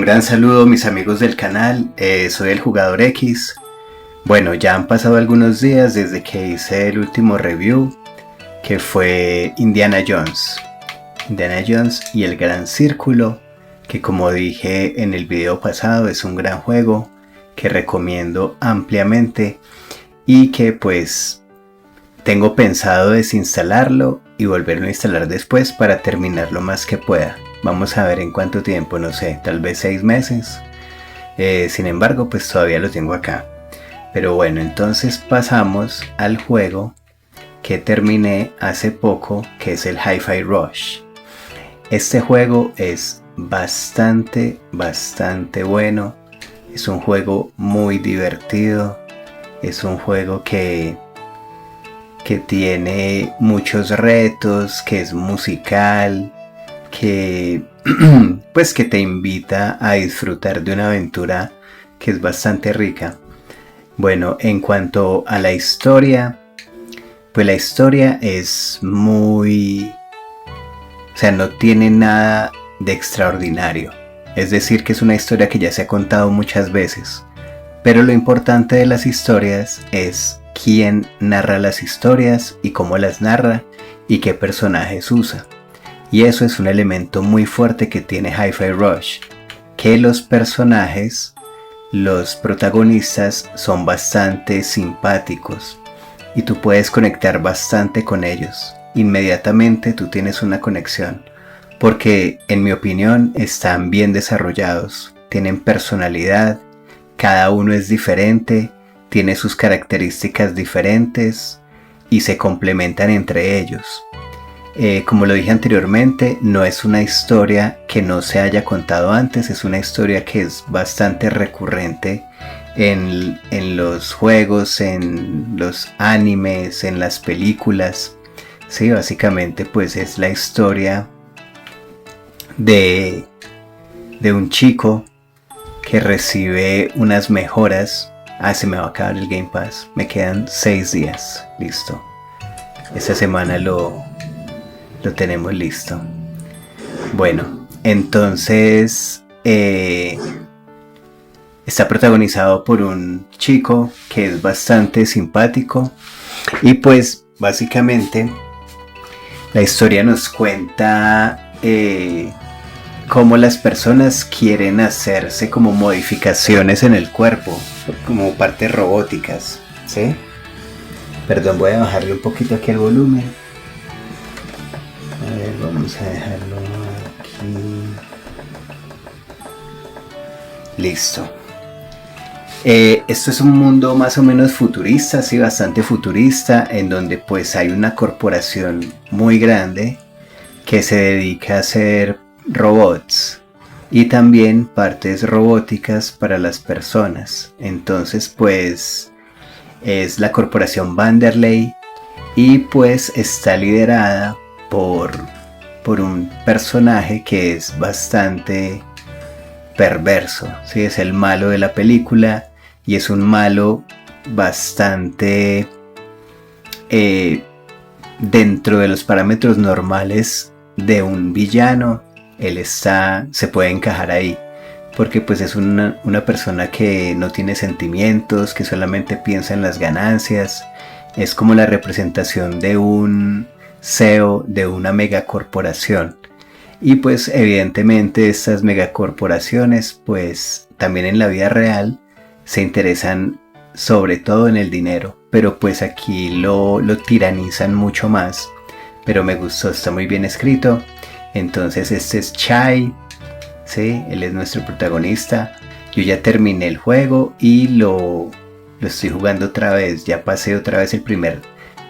gran saludo mis amigos del canal, soy el Jugador X. Bueno, ya han pasado algunos días desde que hice el último review, que fue Indiana Jones y el Gran Círculo, que como dije en el video pasado es un gran juego que recomiendo ampliamente y que pues tengo pensado desinstalarlo y volverlo a instalar después para terminar lo más que pueda. Vamos a ver en cuánto tiempo, no sé, tal vez 6 meses. Sin embargo, pues todavía lo tengo acá. Pero bueno, entonces pasamos al juego que terminé hace poco, que es el Hi-Fi Rush. Este juego es bastante bueno. Es un juego muy divertido. Es un juego que tiene muchos retos, que es musical, que pues que te invita a disfrutar de una aventura que es bastante rica. Bueno, en cuanto a la historia, pues la historia es muy... O sea, no tiene nada de extraordinario. Es decir, que es una historia que ya se ha contado muchas veces. Pero lo importante de las historias es quién narra las historias y cómo las narra y qué personajes usa. Y eso es un elemento muy fuerte que tiene Hi-Fi Rush, que los personajes, los protagonistas son bastante simpáticos y tú puedes conectar bastante con ellos. Inmediatamente tú tienes una conexión, porque en mi opinión están bien desarrollados, tienen personalidad, cada uno es diferente, tiene sus características diferentes y se complementan entre ellos. Como lo dije anteriormente, no es una historia que no se haya contado antes, es una historia que es bastante recurrente en los juegos, en los animes, en las películas. Sí, básicamente pues es la historia de un chico que recibe unas mejoras. Se me va a acabar el Game Pass, me quedan 6 días, listo. Esta semana lo tenemos listo. Bueno, entonces está protagonizado por un chico que es bastante simpático y pues básicamente la historia nos cuenta cómo las personas quieren hacerse como modificaciones en el cuerpo, como partes robóticas, ¿sí? Perdón, voy a bajarle un poquito aquí el volumen. A ver, vamos a dejarlo aquí. Listo. Esto es un mundo más o menos futurista, sí, bastante futurista, en donde pues hay una corporación muy grande que se dedica a hacer robots y también partes robóticas para las personas. Entonces pues es la corporación Vanderlei y pues está liderada por un personaje que es bastante perverso, ¿sí? Es el malo de la película y es un malo bastante dentro de los parámetros normales de un villano. Él se puede encajar ahí porque pues es una persona que no tiene sentimientos, que solamente piensa en las ganancias. Es como la representación de un CEO de una megacorporación. Y pues evidentemente estas megacorporaciones pues también en la vida real se interesan sobre todo en el dinero, pero pues aquí lo tiranizan mucho más. Pero me gustó, está muy bien escrito. Entonces este es Chai, ¿sí? Él es nuestro protagonista. Yo ya terminé el juego y lo estoy jugando otra vez, ya pasé otra vez el primer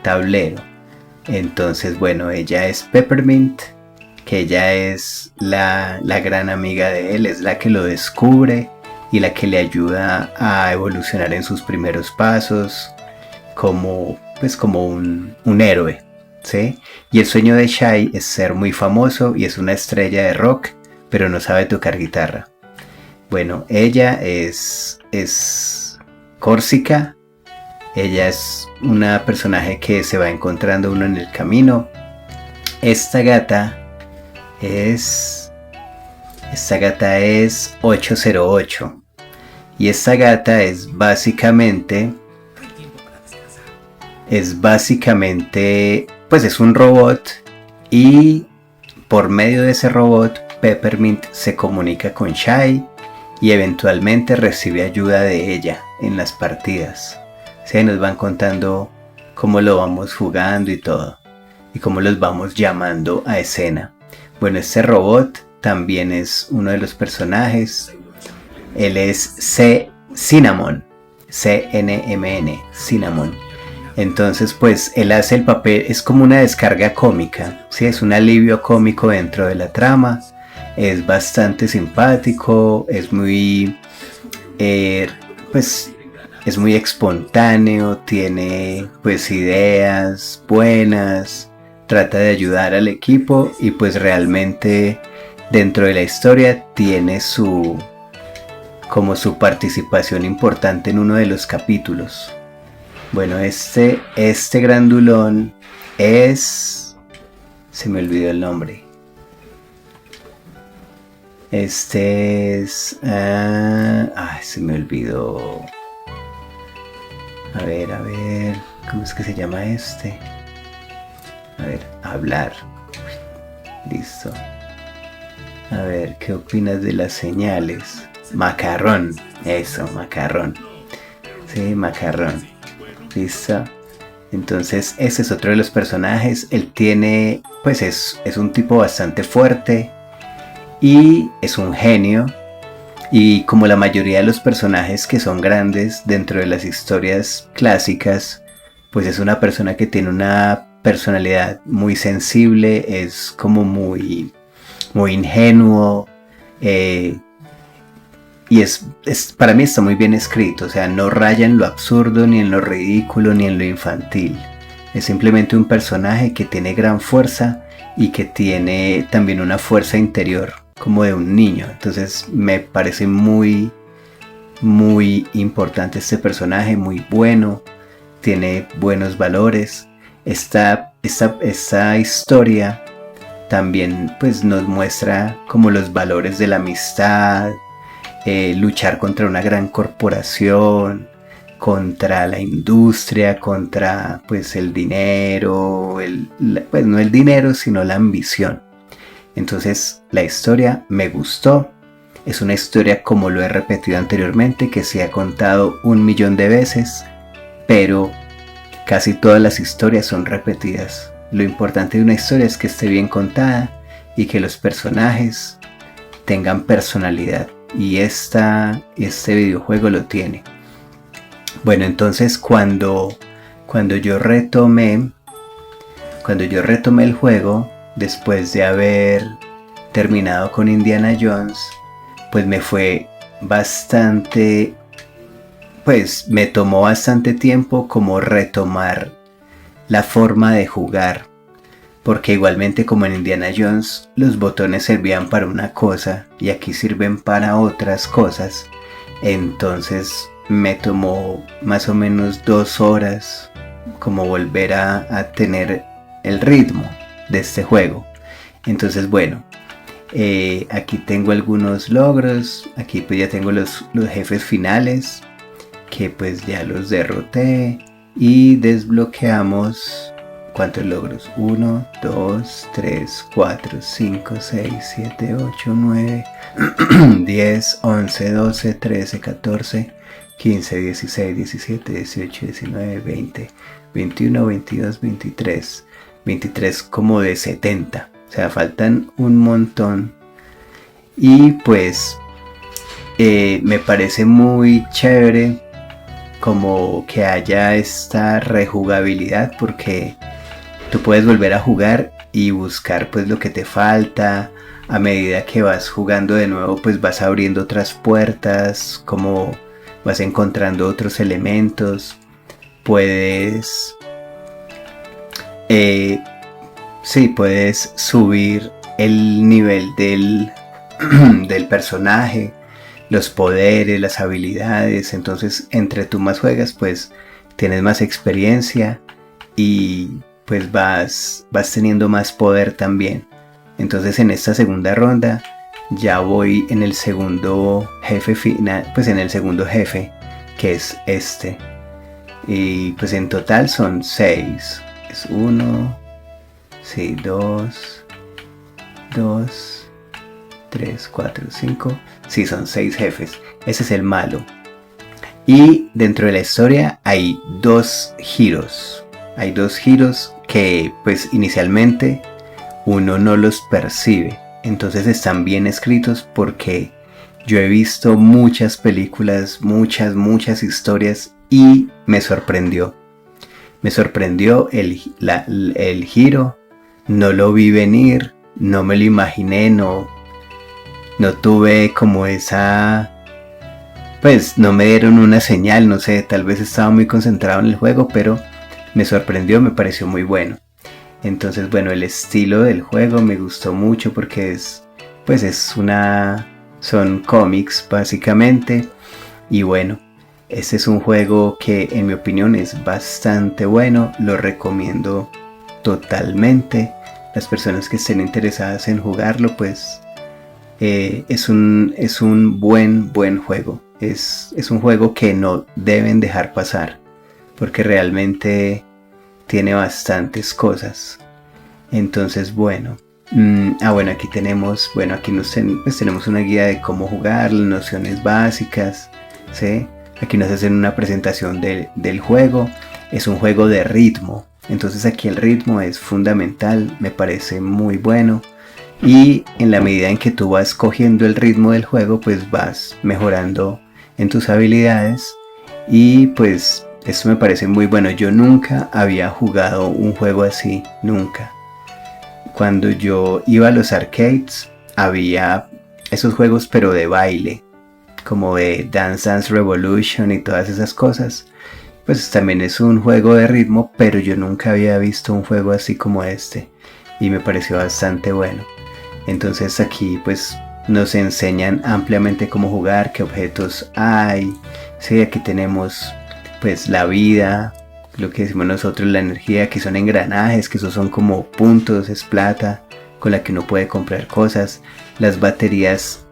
tablero. Entonces bueno, ella es Peppermint, que ella es la gran amiga de él, es la que lo descubre y la que le ayuda a evolucionar en sus primeros pasos como un héroe, ¿sí? Y el sueño de Shai es ser muy famoso y es una estrella de rock, pero no sabe tocar guitarra. Bueno, ella es Corsica. Ella es una personaje que se va encontrando uno en el camino. Esta gata es Esta gata es 808. Y esta gata es básicamente, pues es un robot, y por medio de ese robot Peppermint se comunica con Shai y eventualmente recibe ayuda de ella en las partidas. Se nos van contando cómo lo vamos jugando y todo, y cómo los vamos llamando a escena. Bueno, este robot también es uno de los personajes. Él es Cinnamon, CNMN, Cinnamon. Entonces pues él hace el papel, es como una descarga cómica, ¿sí? Es un alivio cómico dentro de la trama. Es bastante simpático, es muy pues es muy espontáneo, tiene pues ideas buenas, trata de ayudar al equipo y pues realmente dentro de la historia tiene como su participación importante en uno de los capítulos. Bueno, este grandulón es... se me olvidó el nombre. Este es... se me olvidó. A ver, ¿cómo es que se llama este? A ver, hablar. Listo. A ver, ¿qué opinas de las señales? Macarrón. Eso, macarrón. Sí, macarrón. Listo. Entonces, ese es otro de los personajes. Él tiene, pues es un tipo bastante fuerte y es un genio. Y como la mayoría de los personajes que son grandes dentro de las historias clásicas, pues es una persona que tiene una personalidad muy sensible, es como muy ingenuo, y para mí está muy bien escrito, o sea, no raya en lo absurdo, ni en lo ridículo, ni en lo infantil. Es simplemente un personaje que tiene gran fuerza y que tiene también una fuerza interior como de un niño. Entonces me parece muy importante este personaje, muy bueno, tiene buenos valores. Esta historia también pues nos muestra como los valores de la amistad, luchar contra una gran corporación, contra la industria, contra pues el dinero, pues no el dinero sino la ambición. Entonces la historia me gustó. Es una historia, como lo he repetido anteriormente, que se ha contado 1.000.000 de veces, pero casi todas las historias son repetidas. Lo importante de una historia es que esté bien contada y que los personajes tengan personalidad, y este videojuego lo tiene. Bueno, entonces cuando yo retomé el juego después de haber terminado con Indiana Jones, pues me fue bastante, pues me tomó bastante tiempo como retomar la forma de jugar, porque igualmente como en Indiana Jones los botones servían para una cosa y aquí sirven para otras cosas. Entonces me tomó más o menos 2 horas como volver a tener el ritmo de este juego. Entonces bueno, aquí tengo algunos logros. Aquí pues ya tengo los jefes finales, que pues ya los derroté, y desbloqueamos ¿cuántos logros? 1, 2, 3, 4, 5, 6, 7, 8, 9, 10, 11, 12, 13, 14, 15, 16, 17, 18, 19, 20, 21, 22, 23. 23 como de 70. O sea, faltan un montón. Y pues me parece muy chévere como que haya esta rejugabilidad, porque tú puedes volver a jugar y buscar pues lo que te falta. A medida que vas jugando de nuevo, pues vas abriendo otras puertas, como vas encontrando otros elementos. Puedes puedes subir el nivel del personaje, los poderes, las habilidades. Entonces entre tú más juegas, pues tienes más experiencia y pues vas teniendo más poder también. Entonces en esta segunda ronda Ya voy en el segundo jefe final, pues en el segundo jefe, que es este. Y pues en total son 6. Es 1, sí, 2, 3, 4, 5. Sí, son 6 jefes. Ese es el malo. Y dentro de la historia hay 2 giros. Hay 2 giros que pues inicialmente uno no los percibe. Entonces están bien escritos porque yo he visto muchas películas, muchas historias y me sorprendió. Me sorprendió el giro, no lo vi venir, no me lo imaginé, no tuve como esa... Pues no me dieron una señal, no sé, tal vez estaba muy concentrado en el juego, pero me sorprendió, me pareció muy bueno. Entonces, bueno, el estilo del juego me gustó mucho porque son cómics básicamente. Y bueno, este es un juego que en mi opinión es bastante bueno, lo recomiendo totalmente. Las personas que estén interesadas en jugarlo, pues es un buen juego. Es un juego que no deben dejar pasar porque realmente tiene bastantes cosas. Entonces, bueno. Bueno, aquí tenemos, pues tenemos una guía de cómo jugar, las nociones básicas, ¿sí? Aquí nos hacen una presentación del juego. Es un juego de ritmo. Entonces aquí el ritmo es fundamental, me parece muy bueno. Y en la medida en que tú vas cogiendo el ritmo del juego, pues vas mejorando en tus habilidades. Y pues esto me parece muy bueno. Yo nunca había jugado un juego así, nunca. Cuando yo iba a los arcades, había esos juegos pero de baile, como de Dance Dance Revolution y todas esas cosas. Pues también es un juego de ritmo, pero yo nunca había visto un juego así como este. Y me pareció bastante bueno. Entonces aquí pues nos enseñan ampliamente cómo jugar, qué objetos hay. Sí, aquí tenemos pues la vida, lo que decimos nosotros, la energía, que son engranajes, que esos son como puntos, es plata con la que uno puede comprar cosas. Las baterías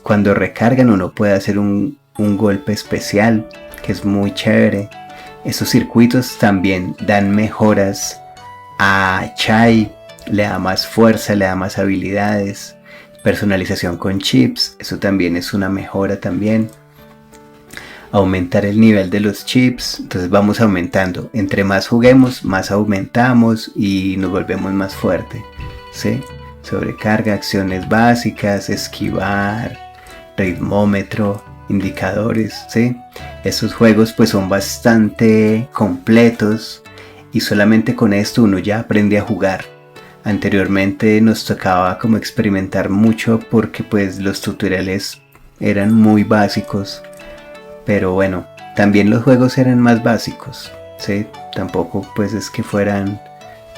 cuando recargan uno puede hacer un golpe especial que es muy chévere. Esos circuitos también dan mejoras a Chai, le da más fuerza, le da más habilidades. Personalización con chips, eso también es una mejora también. Aumentar el nivel de los chips, entonces vamos aumentando. Entre más juguemos, más aumentamos y nos volvemos más fuerte, ¿sí? Sobrecarga, acciones básicas, esquivar, ritmómetro, indicadores, ¿sí? Estos juegos pues son bastante completos y solamente con esto uno ya aprende a jugar. Anteriormente nos tocaba como experimentar mucho porque pues los tutoriales eran muy básicos. Pero bueno, también los juegos eran más básicos, ¿sí? Tampoco pues es que fueran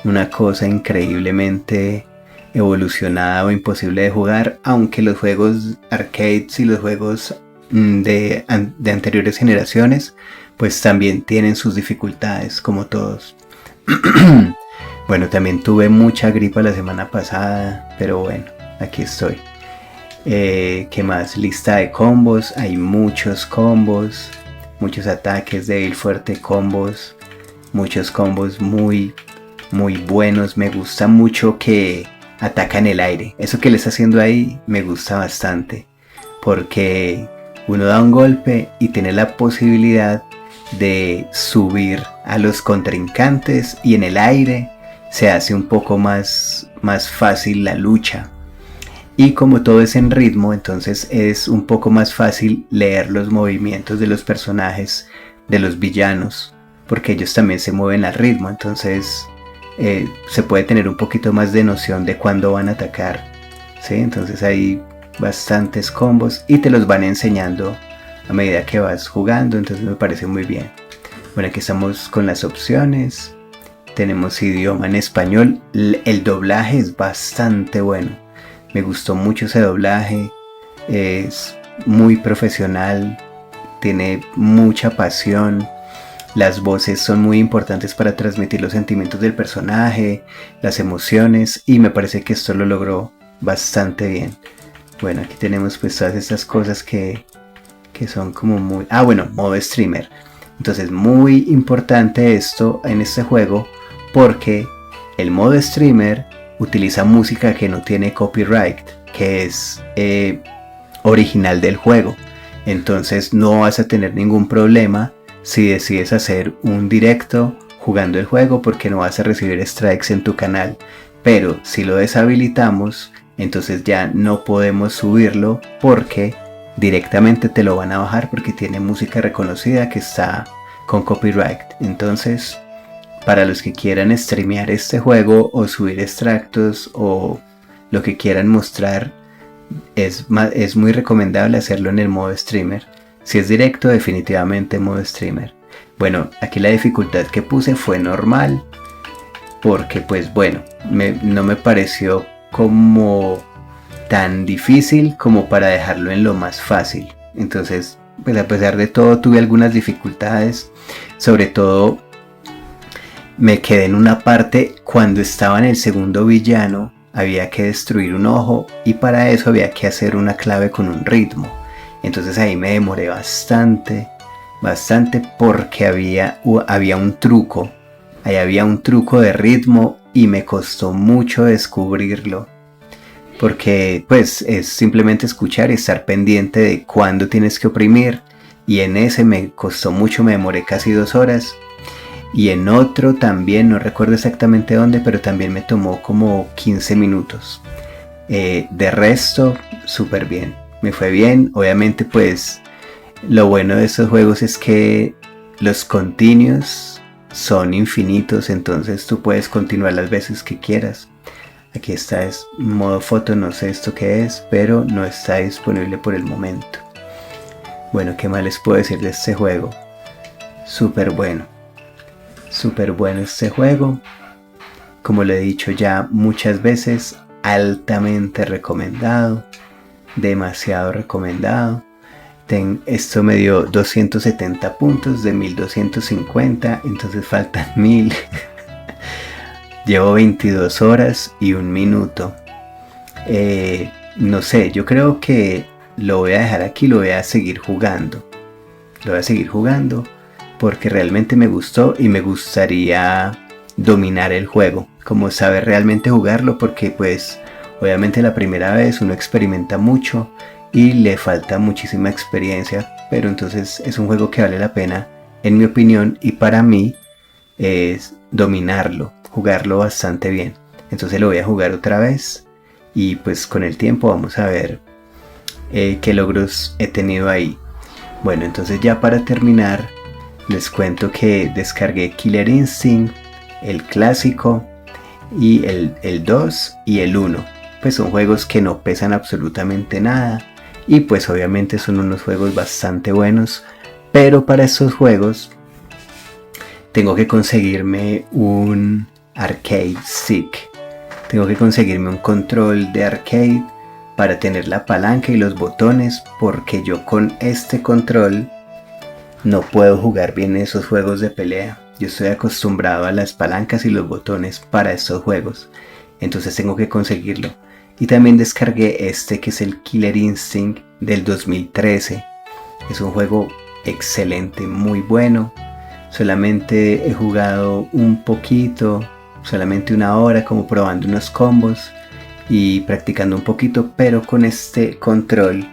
una cosa increíblemente evolucionada o imposible de jugar, aunque los juegos arcades y los juegos de anteriores generaciones pues también tienen sus dificultades como todos. Bueno, también tuve mucha gripa la semana pasada, pero bueno, aquí estoy. ¿Qué más? Lista de combos, hay muchos combos, muchos ataques, débil, fuerte, combos, muchos combos muy buenos. Me gusta mucho que atacan el aire, eso que le está haciendo ahí me gusta bastante, porque uno da un golpe y tiene la posibilidad de subir a los contrincantes y en el aire se hace un poco más fácil la lucha. Y como todo es en ritmo, entonces es un poco más fácil leer los movimientos de los personajes, de los villanos, porque ellos también se mueven al ritmo, entonces se puede tener un poquito más de noción de cuándo van a atacar, ¿sí? Entonces hay bastantes combos y te los van enseñando a medida que vas jugando, entonces me parece muy bien. Bueno, aquí estamos con las opciones, tenemos idioma en español, el doblaje es bastante bueno. Me gustó mucho ese doblaje, es muy profesional, tiene mucha pasión, las voces son muy importantes para transmitir los sentimientos del personaje, las emociones y me parece que esto lo logró bastante bien. Bueno, aquí tenemos pues todas estas cosas que son como muy... Ah, bueno, modo streamer. Entonces, muy importante esto en este juego porque el modo streamer utiliza música que no tiene copyright, que es original del juego. Entonces no vas a tener ningún problema si decides hacer un directo jugando el juego porque no vas a recibir strikes en tu canal. Pero si lo deshabilitamos, entonces ya no podemos subirlo porque directamente te lo van a bajar porque tiene música reconocida que está con copyright. Entonces, para los que quieran streamear este juego o subir extractos o lo que quieran mostrar, es muy recomendable hacerlo en el modo streamer. Si es directo, definitivamente modo streamer. Bueno, aquí la dificultad que puse fue normal porque pues bueno, no me pareció como tan difícil como para dejarlo en lo más fácil. Entonces, pues a pesar de todo tuve algunas dificultades, sobre todo me quedé en una parte cuando estaba en el segundo villano. Había que destruir un ojo y para eso había que hacer una clave con un ritmo. Entonces ahí me demoré bastante porque había un truco. Ahí había un truco de ritmo y me costó mucho descubrirlo. Porque pues es simplemente escuchar y estar pendiente de cuándo tienes que oprimir. Y en ese me costó mucho, me demoré casi 2 horas. Y en otro también, no recuerdo exactamente dónde, pero también me tomó como 15 minutos. De resto, súper bien. Me fue bien. Obviamente pues lo bueno de estos juegos es que los continuos son infinitos. Entonces tú puedes continuar las veces que quieras. Aquí está, es modo foto, no sé esto qué es, pero no está disponible por el momento. Bueno, ¿qué más les puedo decir de este juego? Súper bueno. Súper bueno este juego. Como lo he dicho ya muchas veces, altamente recomendado. Demasiado recomendado. Esto me dio 270 puntos de 1250, entonces faltan 1000. Llevo 22 horas y 1 minuto. No sé, yo creo que lo voy a dejar aquí, lo voy a seguir jugando. Lo voy a seguir jugando porque realmente me gustó y me gustaría dominar el juego, como saber realmente jugarlo, porque pues obviamente la primera vez uno experimenta mucho y le falta muchísima experiencia, pero entonces es un juego que vale la pena, en mi opinión, y para mí es dominarlo, jugarlo bastante bien. Entonces lo voy a jugar otra vez y pues con el tiempo vamos a ver qué logros he tenido ahí. Bueno, entonces ya para terminar les cuento que descargué Killer Instinct, el clásico, y el 2 y el 1. Pues son juegos que no pesan absolutamente nada y pues obviamente son unos juegos bastante buenos, pero para estos juegos tengo que conseguirme un arcade stick. Tengo que conseguirme un control de arcade para tener la palanca y los botones, porque yo con este control no puedo jugar bien esos juegos de pelea. Yo estoy acostumbrado a las palancas y los botones para estos juegos. Entonces tengo que conseguirlo. Y también descargué este que es el Killer Instinct del 2013. Es un juego excelente, muy bueno. Solamente he jugado un poquito, solamente 1 hora, como probando unos combos y practicando un poquito, pero con este control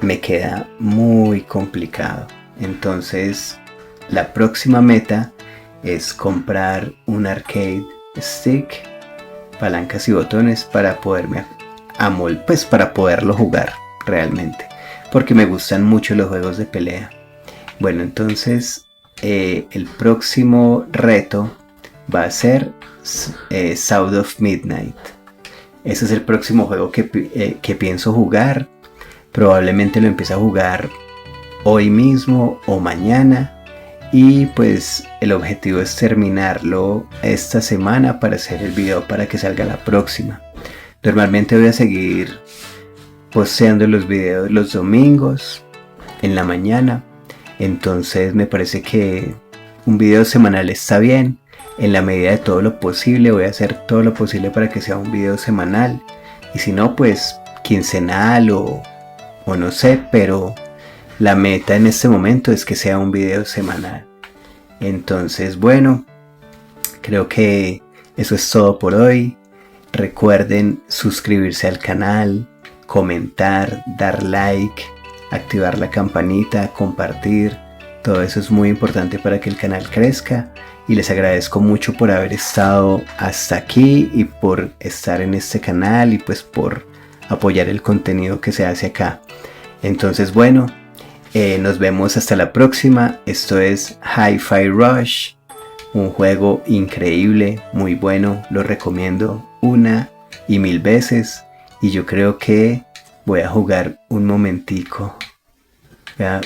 me queda muy complicado. Entonces la próxima meta es comprar un arcade stick, palancas y botones para poderme pues para poderlo jugar realmente, porque me gustan mucho los juegos de pelea. Bueno, entonces el próximo reto va a ser South of Midnight. Ese es el próximo juego que pienso jugar. Probablemente lo empiece a jugar hoy mismo o mañana, y pues el objetivo es terminarlo esta semana para hacer el video para que salga la próxima. Normalmente voy a seguir posteando los videos los domingos en la mañana, entonces me parece que un video semanal está bien. En la medida de todo lo posible voy a hacer todo lo posible para que sea un video semanal, y si no, pues quincenal o no sé, pero la meta en este momento es que sea un video semanal. Entonces, bueno, creo que eso es todo por hoy. Recuerden suscribirse al canal, comentar, dar like, activar la campanita, compartir. Todo eso es muy importante para que el canal crezca. Y les agradezco mucho por haber estado hasta aquí y por estar en este canal y pues por apoyar el contenido que se hace acá. Entonces, bueno, nos vemos hasta la próxima. Esto es Hi-Fi Rush, un juego increíble, muy bueno, lo recomiendo una y mil veces. Y yo creo que voy a jugar un momentico.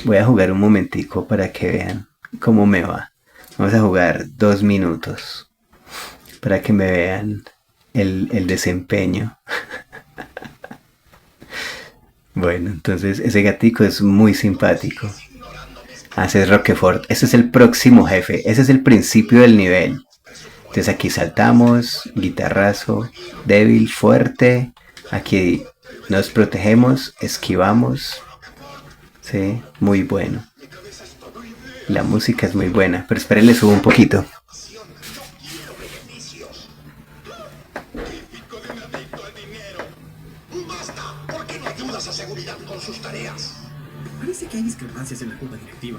Voy a jugar un momentico para que vean cómo me va. Vamos a jugar 2 minutos para que me vean el desempeño. Bueno, entonces ese gatico es muy simpático. Ese es Roquefort. Ese es el próximo jefe. Ese es el principio del nivel. Entonces aquí saltamos, guitarrazo, débil, fuerte. Aquí nos protegemos, esquivamos. Sí, muy bueno. La música es muy buena, pero esperen, le subo un poquito. Parece que hay discrepancias en la junta directiva.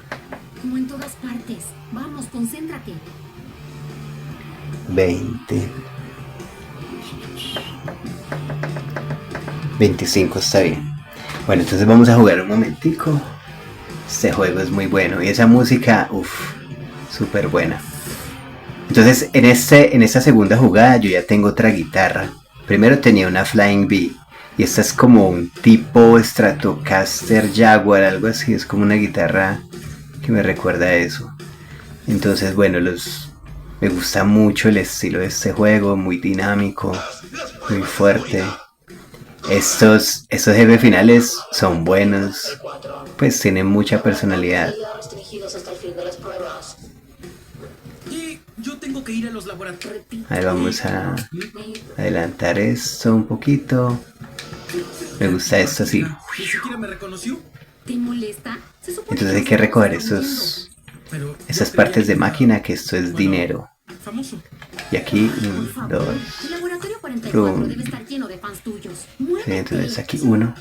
Como en todas partes. Vamos, concéntrate. 20. 25 está bien. Bueno, entonces vamos a jugar un momentico. Este juego es muy bueno y esa música, uff, súper buena. Entonces en esta segunda jugada yo ya tengo otra guitarra. Primero tenía una Flying V y esta es como un tipo Stratocaster Jaguar, algo así. Es como una guitarra que me recuerda a eso. Entonces bueno, me gusta mucho el estilo de este juego, muy dinámico, muy fuerte. Estos jefes finales son buenos, pues tienen mucha personalidad. Y yo tengo que ir a los laboratorios. Ahí vamos a adelantar esto un poquito. Me gusta esto así. Ni siquiera me reconoció. ¿Te molesta? Entonces hay que recoger esas partes de máquina, que esto es dinero. Famoso. Y aquí, Por 2. favor, el laboratorio 44 debe estar lleno de fans tuyos. Sí, Muévete. entonces aquí 1.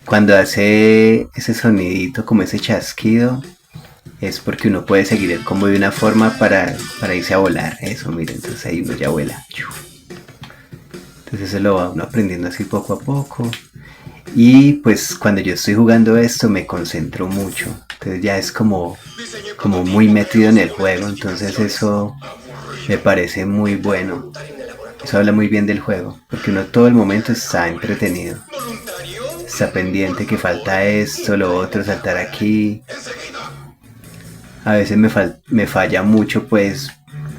Cuando hace ese sonidito, como ese chasquido, es porque uno puede seguir el combo de una forma para irse a volar. Eso, miren, entonces ahí uno ya vuela. Entonces eso lo va uno aprendiendo así poco a poco. Y pues cuando yo estoy jugando esto me concentro mucho. Entonces ya es como muy metido en el juego. Entonces eso me parece muy bueno. Eso habla muy bien del juego. Porque uno todo el momento está entretenido. Está pendiente que falta esto, lo otro, saltar aquí. A veces me falla mucho pues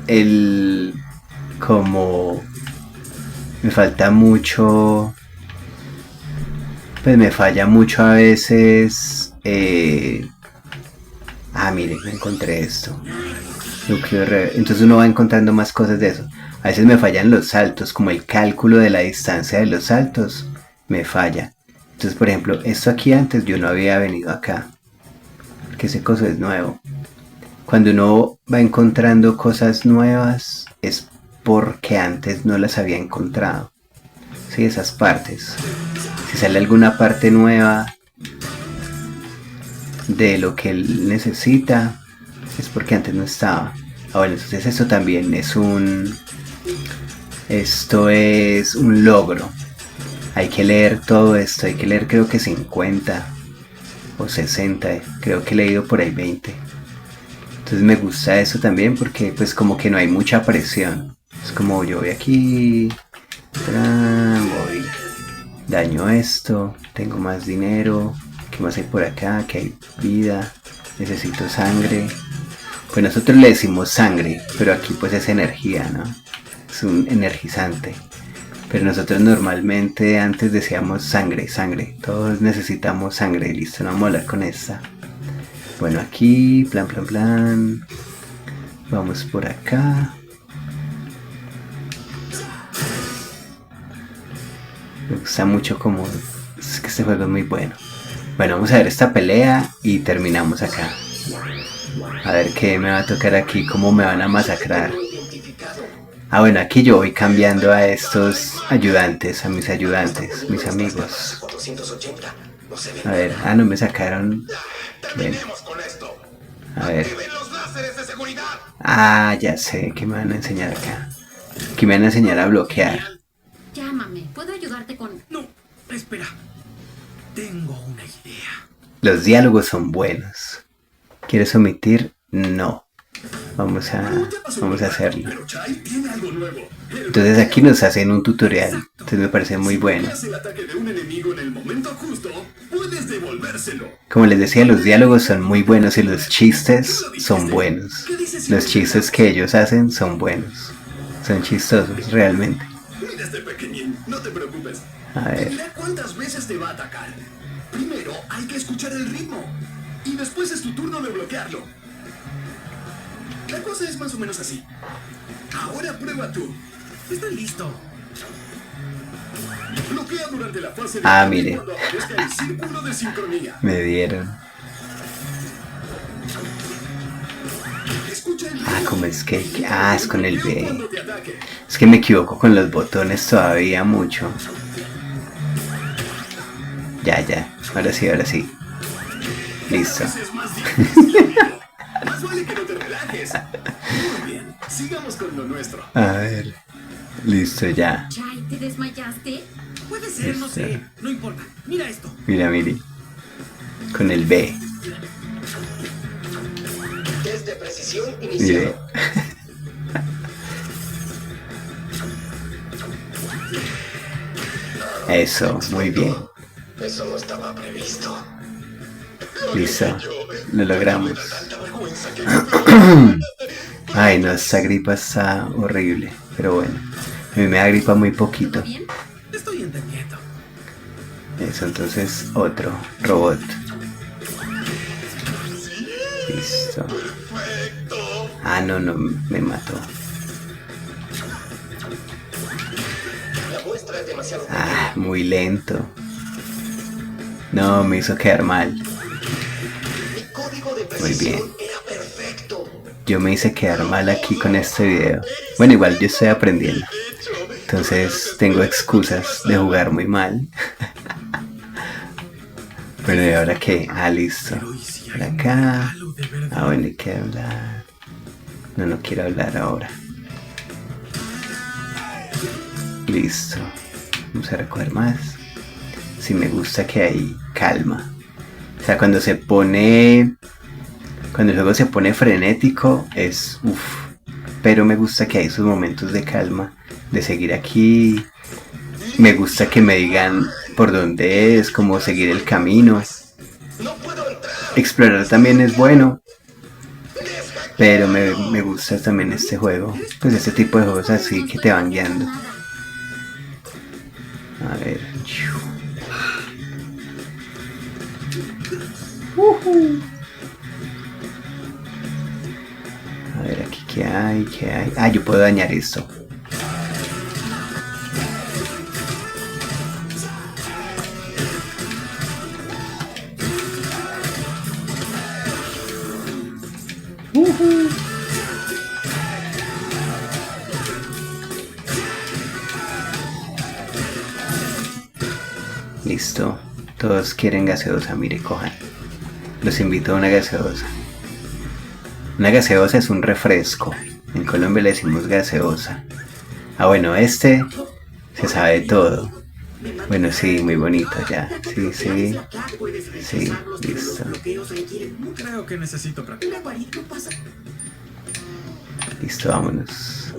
me falta mucho. Pues me falla mucho a veces. Miren, me encontré esto. Entonces uno va encontrando más cosas de eso. A veces me fallan los saltos, como el cálculo de la distancia de los saltos. Me falla. Entonces, por ejemplo, esto aquí antes yo no había venido acá. Porque ese coso es nuevo. Cuando uno va encontrando cosas nuevas es porque antes no las había encontrado. Sí, esas partes. Si sale alguna parte nueva de lo que él necesita, es porque antes no estaba. Bueno, entonces esto también es esto es un logro. Hay que leer todo esto, hay que leer creo que 50 o 60, creo que he leído por ahí 20. Entonces me gusta eso también porque pues como que no hay mucha presión. Es como yo voy aquí, voy, daño esto, tengo más dinero, ¿qué más hay por acá? ¿Qué hay? Vida, necesito sangre. Pues nosotros le decimos sangre, pero aquí pues es energía, ¿no? Es un energizante. Pero nosotros normalmente antes decíamos sangre, sangre. Todos necesitamos sangre. Listo, no vamos a hablar con esta. Bueno, aquí, plan, plan, plan. Vamos por acá. Me gusta mucho como... Es que este juego es muy bueno. Bueno, vamos a ver esta pelea y terminamos acá. A ver qué me va a tocar aquí, cómo me van a masacrar. Ah, bueno, aquí yo voy cambiando a estos ayudantes, a mis ayudantes, mis amigos. A ver, no me sacaron. Bueno. A ver. Ya sé, ¿qué me van a enseñar acá? ¿Qué me van a enseñar a bloquear? Llámame, puedo ayudarte con... No, espera. Tengo una idea. Los diálogos son buenos. ¿Quieres omitir? No. Vamos a hacerlo. Entonces aquí nos hacen un tutorial. Entonces me parece muy bueno. Como les decía, los diálogos son muy buenos y los chistes son buenos. Los chistes que ellos hacen son buenos. Son chistosos, realmente. Mira este pequeñín, no te preocupes. A ver. Mira cuántas veces te va a atacar. Primero hay que escuchar el ritmo. Y después es tu turno de bloquearlo. La cosa es más o menos así. Ahora prueba tú. Está listo. Bloquea durante la fase de Mire. cuando aparezca el círculo de sincronía. Me dieron. Escucha el ritmo. Como es que... es con el B. Es que me equivoco con los botones todavía mucho. Ya. Ahora sí. Listo. Es más difícil, amigo. Más vale que no te relajes. Muy bien, sigamos con lo nuestro. A ver. Listo, ya. Chai, ¿te desmayaste? Puede ser, no sé. No importa. Mira esto. Mira. Con el B. Test de precisión Mire. iniciado. Eso, muy bien. Eso no estaba previsto. Listo. Lo logramos. Ay, no, esta gripa está horrible. Pero bueno. A mí me da gripa muy poquito. ¿Todo bien? Estoy entendiendo. Eso, entonces otro robot. Listo. No, me mató. La muestra es demasiado. Muy lento. No, me hizo quedar mal. Mi código de Muy bien. precisión era perfecto. Yo me hice quedar mal aquí con este video. Bueno, igual yo estoy aprendiendo. Entonces tengo excusas de jugar muy mal. Bueno, ¿y ahora qué? Listo. Pero ¿y si Por hay un acá. regalo de verdad? Bueno, hay que hablar. No quiero hablar ahora. Listo. Vamos a recoger más. Sí, me gusta que hay calma. O sea, cuando el juego se pone frenético, es uff. Pero me gusta que hay sus momentos de calma, de seguir aquí. Me gusta que me digan por dónde es, cómo seguir el camino. No puedo entrar. Explorar también es bueno. Pero me gusta también este juego. Pues este tipo de juegos así que te van guiando. A ver. A ver aquí qué hay. Yo puedo dañar esto. Listo. Todos quieren gaseosa, mire, cojan. Los invito a una gaseosa. Una gaseosa es un refresco. En Colombia le decimos gaseosa. Bueno, este se sabe todo. Bueno, sí, muy bonito ya. Sí. Sí, listo. Creo que necesito práctica. Listo, vámonos.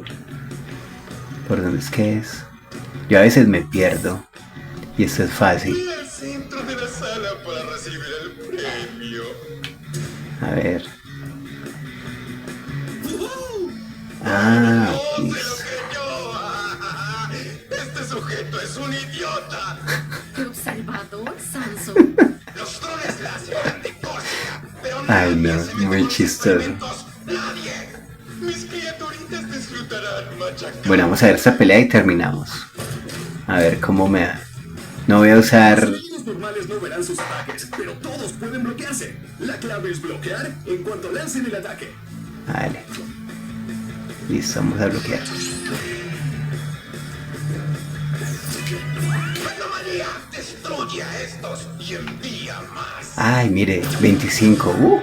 ¿Por dónde es que es? Yo a veces me pierdo. Y esto es fácil. Al centro de la sala para recibir el premio. A ver. ¡Oh, Listo. pero que yo! Este sujeto es un idiota. ¿Qué observador, Sansón? Los drones la hacen de cosa, pero Ay, nadie no, hace mejor muy sus chistoso. experimentos. Nadie. Mis criaturitas disfrutarán machacando. Bueno, vamos a ver esta pelea y terminamos. A ver cómo me da. No voy a usar... Los enemigos normales no verán sus ataques, pero todos pueden bloquearse. La clave es bloquear en cuanto lancen el ataque. Vale. Listo, vamos a bloquear. Anomalía, destruye a estos y envía más. Ay, mire, 25.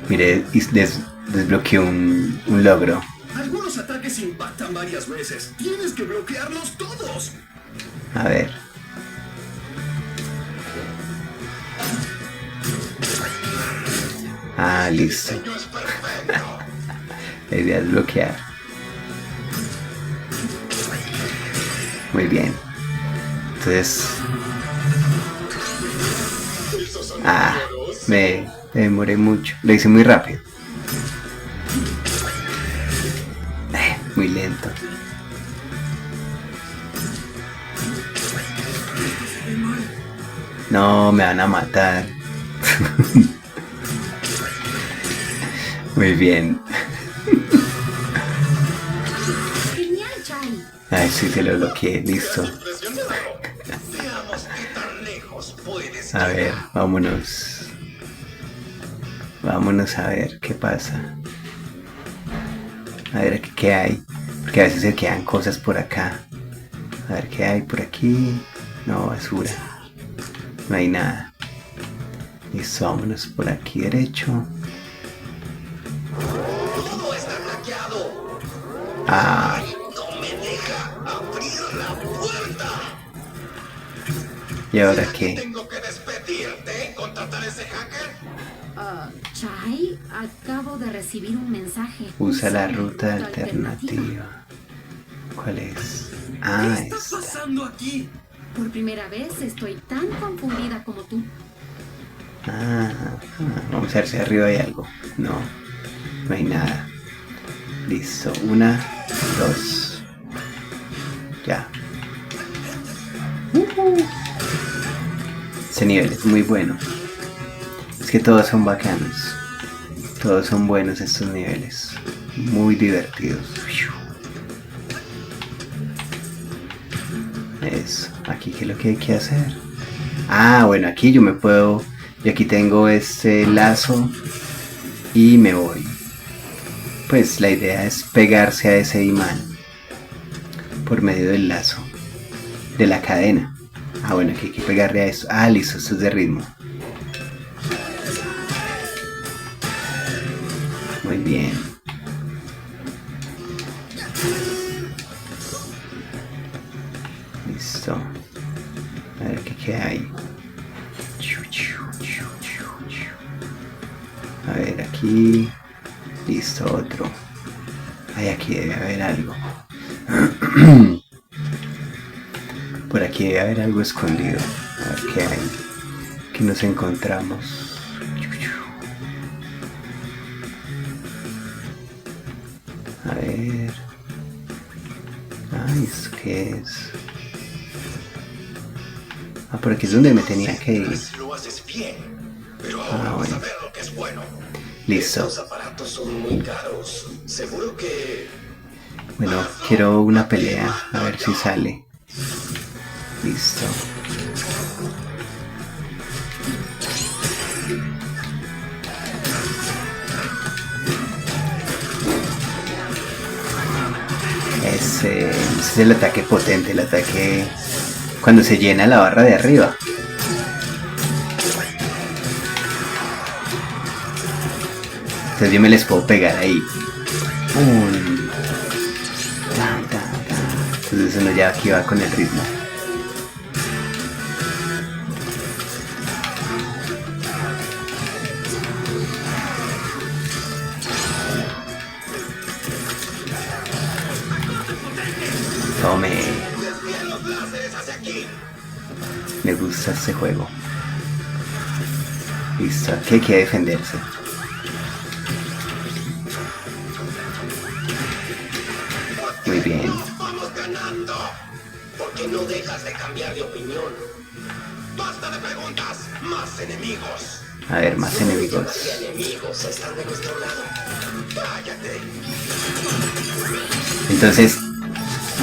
Mire, desbloqueé un logro. Algunos ataques impactan varias veces. Tienes que bloquearlos todos. A ver. Ah, listo. Diseño es perfecto. La idea es bloquear. Muy bien. Entonces... Ah, me demoré mucho. Lo hice muy rápido. Muy lento. No, me van a matar. Muy bien. Genial, Chai. Ay, sí, te lo bloqueé. Listo. Veamos qué tan lejos puedes A ver, vámonos. Vámonos a ver qué pasa. A ver qué hay. Porque a veces se quedan cosas por acá. A ver qué hay por aquí. No, basura. No hay nada. Listo, vámonos por aquí derecho. Todo está hackeado. Ah, No me deja abrir la puerta. ¿y ahora qué? Tengo que despedirte, contratar a ese hacker. Chai, acabo de recibir un mensaje. Usa la ruta alternativa. ¿Cuál es? Ah, ¿Qué está esta. pasando aquí? Por primera vez estoy tan confundida como tú. Vamos a ver si arriba hay algo. No, no hay nada. Listo, 1, 2. Ya. Este nivel es muy bueno. Es que todos son bacanos. Todos son buenos estos niveles. Muy divertidos. Eso. Aquí, ¿qué es lo que hay que hacer? Ah, bueno, aquí yo me puedo... Yo aquí tengo este lazo y me voy. Pues la idea es pegarse a ese imán por medio del lazo, de la cadena. Ah, bueno, aquí hay que pegarle a eso. Ah, listo, esto es de ritmo. Muy bien. Listo. A ver qué hay. A ver, aquí. Listo, otro. Ay, aquí debe haber algo. Por aquí debe haber algo escondido. A ver qué hay. ¿Qué nos encontramos? A ver. Ay, ¿esto qué es? Ah, por aquí es donde me tenía que ir. Lo haces bien, pero Ah, ahora vas a bueno. ver lo que es bueno. Listo. Estos aparatos son muy caros. Seguro que... Bueno, quiero una pelea. A ver si sale. Listo. Ese es el ataque potente, el ataque cuando se llena la barra de arriba. Entonces yo me les puedo pegar ahí. Tan, tan, tan. Entonces uno ya aquí va con el ritmo. Tome. Me gusta este juego. Listo, aquí hay que defenderse. Muy bien. ¡Vamos ganando! ¿Por qué no dejas de cambiar de opinión? ¡Basta de preguntas! ¡Más enemigos! A ver, más enemigos. Enemigos están de nuestro lado. ¡Cállate! Entonces,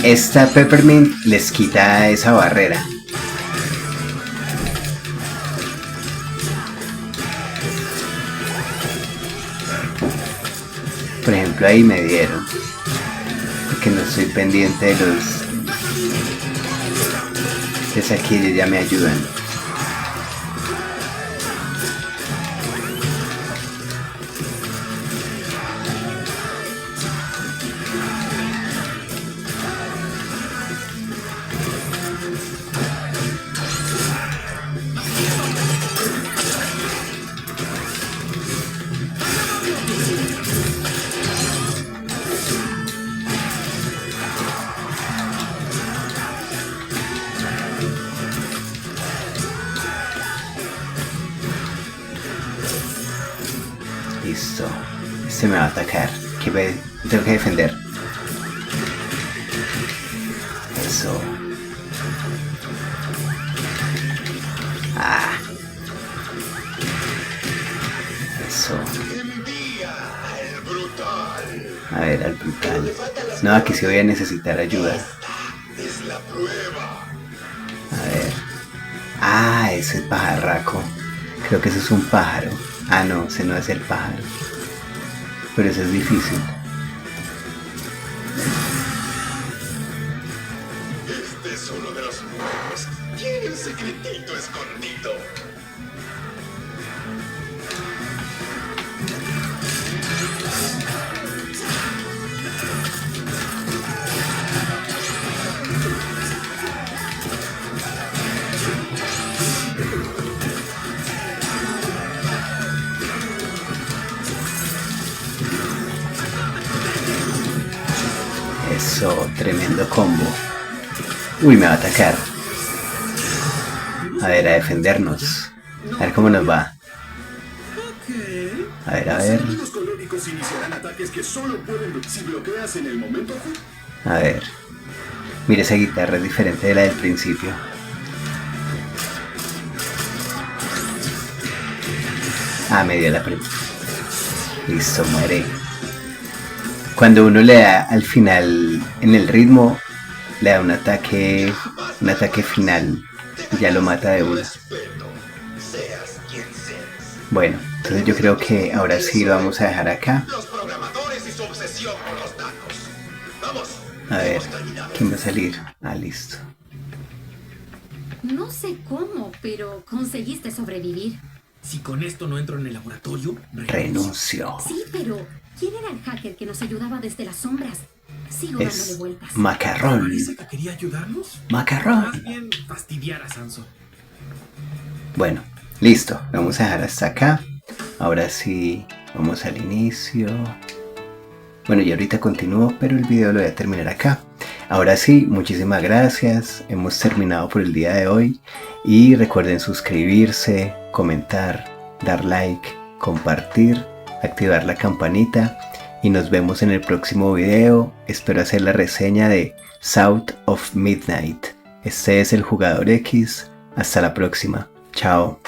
esta Peppermint les quita esa barrera. ejemplo ahí me dieron. Porque no estoy pendiente de los... Es aquí, ellos ya me ayudan. Listo. Este me va a atacar. Tengo que defender. Eso. Ah. Eso. A ver, al brutal. No, aquí sí voy a necesitar ayuda. A ver. Ah, ese es pajarraco. Creo que ese es un pájaro. Ah, no, ese no es el pájaro. Pero ese es difícil. Este es uno de los nuevos. Tiene un secretito escondido. Eso, tremendo combo. Uy, me va a atacar. A ver, a defendernos. A ver cómo nos va. A ver, a ver. Los enemigos colóricos iniciarán ataques que solo pueden si bloqueas en el momento justo. A ver. Mire, esa guitarra es diferente de la del principio. Ah, me dio la primera. Listo, muere. Cuando uno le da al final en el ritmo, le da un ataque final y ya lo mata de una. Bueno, entonces yo creo que ahora sí lo vamos a dejar acá. Los programadores y su obsesión con los datos. Vamos. A ver, ¿quién va a salir? Ah, listo. No sé cómo, pero conseguiste sobrevivir. Si con esto no entro en el laboratorio, Renunció. Sí, pero ¿quién era el hacker que nos ayudaba desde las sombras? Sigo dándole Es vueltas. Macarrón. ¿Parece que quería ayudarnos? Macarrón. Más bien fastidiar a Sanso. Bueno, listo. Vamos a dejar hasta acá. Ahora sí, vamos al inicio. Bueno, y ahorita continúo, pero el video lo voy a terminar acá. Ahora sí, muchísimas gracias. Hemos terminado por el día de hoy. Y recuerden suscribirse, comentar, dar like, compartir, activar la campanita. Y nos vemos en el próximo video. Espero hacer la reseña de South of Midnight. Este es el Jugador X. Hasta la próxima. Chao.